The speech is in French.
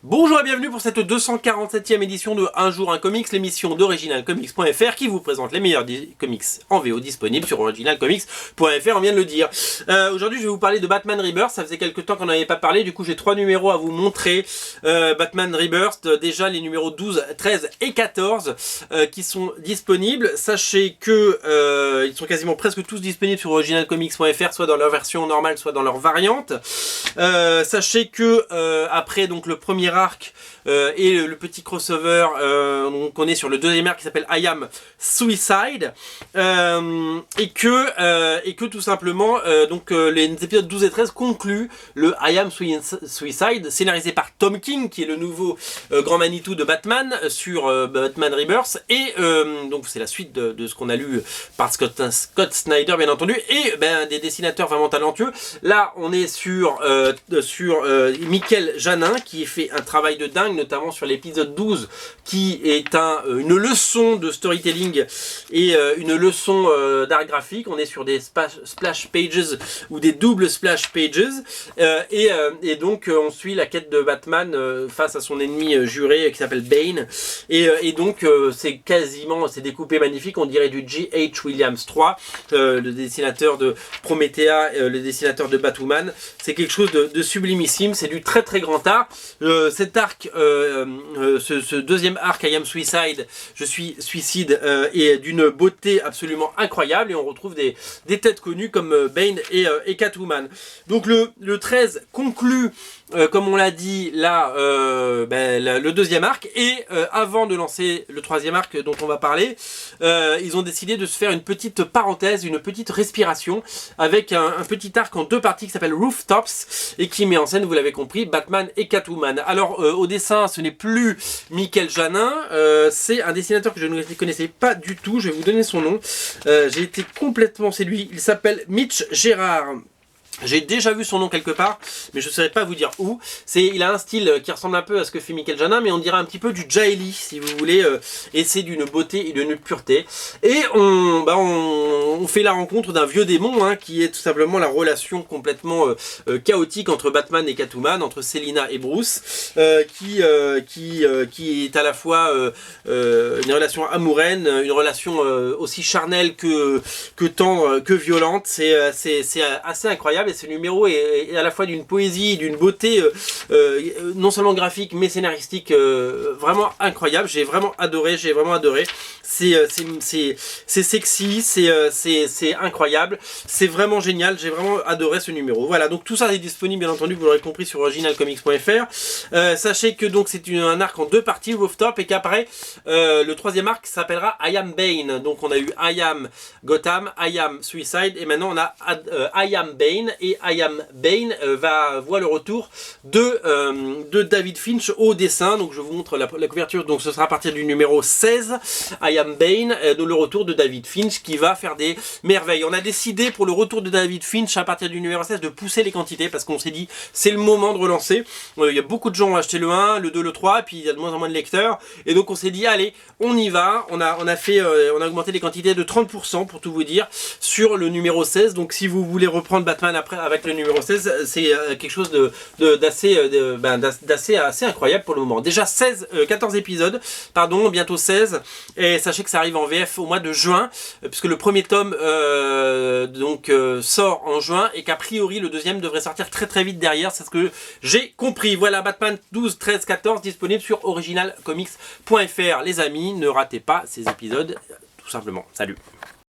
Bonjour et bienvenue pour cette 247e édition de Un jour un comics, l'émission d'originalcomics.fr qui vous présente les meilleurs comics en VO disponibles sur originalcomics.fr, on vient de le dire. Aujourd'hui je vais vous parler de Batman Rebirth, ça faisait quelques temps qu'on n'en avait pas parlé, du coup j'ai 3 numéros à vous montrer. Batman Rebirth, déjà les numéros 12, 13 et 14 qui sont disponibles. Sachez que ils sont quasiment presque tous disponibles sur originalcomics.fr, soit dans leur version normale, soit dans leur variante. Sachez que après donc le premier arc et le petit crossover, donc on est sur le deuxième arc qui s'appelle I Am Suicide, et que tout simplement donc les épisodes 12 et 13 concluent le I Am Suicide scénarisé par Tom King, qui est le nouveau grand Manitou de Batman sur Batman Rebirth, et donc c'est la suite de ce qu'on a lu par Scott Snyder bien entendu, et des dessinateurs vraiment talentueux. Là on est sur Michael Janin qui fait un travail de dingue, notamment sur l'épisode 12 qui est une leçon de storytelling et une leçon d'art graphique. On est sur des splash pages ou des doubles splash pages, et donc on suit la quête de Batman face à son ennemi juré qui s'appelle Bane, et donc c'est découpé magnifique, on dirait du J.H. Williams 3, le dessinateur de Promethea, le dessinateur de Batwoman. C'est quelque chose de sublimissime, c'est du très très grand art. Cet arc, ce deuxième arc I Am Suicide, je suis suicide, est d'une beauté absolument incroyable, et on retrouve des têtes connues comme Bane et Catwoman. Donc le 13 conclut, comme on l'a dit là, le deuxième arc, et avant de lancer le troisième arc dont on va parler, ils ont décidé de se faire une petite parenthèse, une petite respiration avec un petit arc en deux parties qui s'appelle Rooftops et qui met en scène, vous l'avez compris, Batman et Catwoman. Alors au dessin, ce n'est plus Michael Janin, c'est un dessinateur que je ne connaissais pas du tout, je vais vous donner son nom. J'ai été complètement séduit, il s'appelle Mitch Gérard. J'ai déjà vu son nom quelque part, mais je ne saurais pas vous dire où. Il a un style qui ressemble un peu à ce que fait Michael Janin, mais on dirait un petit peu du Jaili, si vous voulez, et c'est d'une beauté et d'une pureté. Et on fait la rencontre d'un vieux démon, qui est tout simplement la relation complètement chaotique entre Batman et Catwoman, entre Selina et Bruce, qui est à la fois une relation amoureuse, une relation aussi charnelle que tendre, que violente. C'est assez incroyable. Et ce numéro est à la fois d'une poésie, d'une beauté non seulement graphique mais scénaristique vraiment incroyable. J'ai vraiment adoré, c'est sexy, c'est incroyable, c'est vraiment génial, j'ai vraiment adoré ce numéro. Voilà, donc tout ça est disponible bien entendu, vous l'aurez compris, sur originalcomics.fr. Sachez que donc c'est un arc en deux parties, Rooftop, et qu'après le troisième arc s'appellera I Am Bane. Donc on a eu I Am Gotham, I Am Suicide, et maintenant on a I Am Bane. Et I Am Bane voit le retour de David Finch au dessin. Donc je vous montre la couverture, donc ce sera à partir du numéro 16, I Am Bane, le retour de David Finch qui va faire des merveilles. On a décidé pour le retour de David Finch à partir du numéro 16 de pousser les quantités, parce qu'on s'est dit c'est le moment de relancer. Il y a beaucoup de gens qui ont acheté le 1, le 2, le 3, puis il y a de moins en moins de lecteurs, et donc on s'est dit allez, on y va. On a augmenté les quantités de 30% pour tout vous dire sur le numéro 16. Donc si vous voulez reprendre Batman après avec le numéro 16, c'est quelque chose d'assez incroyable pour le moment. Déjà 14 épisodes, pardon, bientôt 16, et sachez que ça arrive en VF au mois de juin, puisque le premier tome sort en juin, et qu'a priori le deuxième devrait sortir très très vite derrière, c'est ce que j'ai compris. Voilà, Batman 12, 13, 14 disponible sur originalcomics.fr. Les amis, ne ratez pas ces épisodes, tout simplement. Salut!